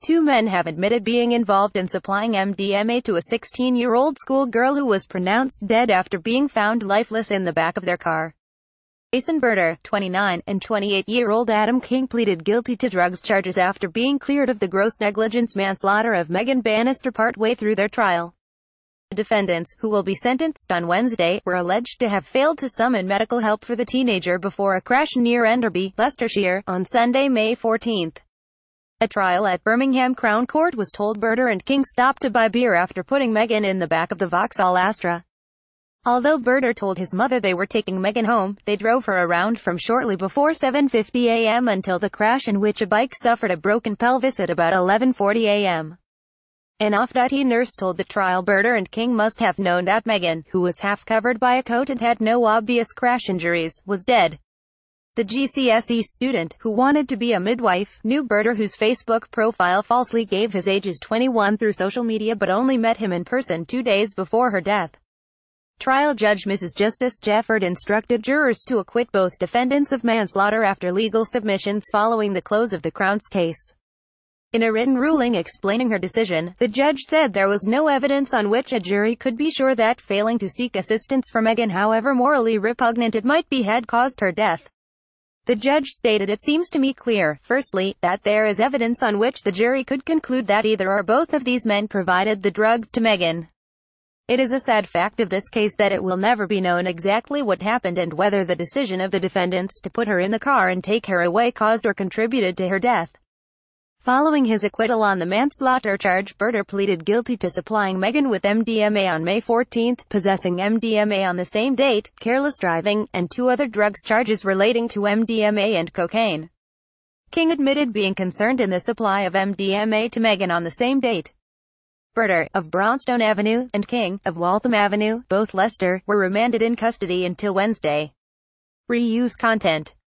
two men have admitted being involved in supplying MDMA to a 16-year-old schoolgirl who was pronounced dead after being found lifeless in the back of their car. Jason Burder, 29, and 28-year-old Adam King pleaded guilty to drugs charges after being cleared of the gross negligence manslaughter of Megan Bannister partway through their trial. The defendants, who will be sentenced on Wednesday, were alleged to have failed to summon medical help for the teenager before a crash near Enderby, Leicestershire, on Sunday, May 14. A trial at Birmingham Crown Court was told Burder and King stopped to buy beer after putting Megan in the back of the Vauxhall Astra. Although Burder told his mother they were taking Megan home, they drove her around from shortly before 7:50 a.m. until the crash, in which a bike suffered a broken pelvis at about 11:40 a.m. An off-duty nurse told the trial Burder and King must have known that Megan, who was half covered by a coat and had no obvious crash injuries, was dead. The GCSE student, who wanted to be a midwife, knew Burder, whose Facebook profile falsely gave his age as 21 through social media, but only met him in person 2 days before her death. Trial Judge Mrs. Justice Jefford instructed jurors to acquit both defendants of manslaughter after legal submissions following the close of the Crown's case. In a written ruling explaining her decision, the judge said there was no evidence on which a jury could be sure that failing to seek assistance for Megan, however morally repugnant it might be, had caused her death. The judge stated, "It seems to me clear, firstly, that there is evidence on which the jury could conclude that either or both of these men provided the drugs to Megan. It is a sad fact of this case that it will never be known exactly what happened and whether the decision of the defendants to put her in the car and take her away caused or contributed to her death." Following his acquittal on the manslaughter charge, Burder pleaded guilty to supplying Megan with MDMA on May 14, possessing MDMA on the same date, careless driving, and 2 other drugs charges relating to MDMA and cocaine. King admitted being concerned in the supply of MDMA to Megan on the same date. Burder, of Brownstone Avenue, and King, of Waltham Avenue, both Leicester, were remanded in custody until Wednesday. Reuse content.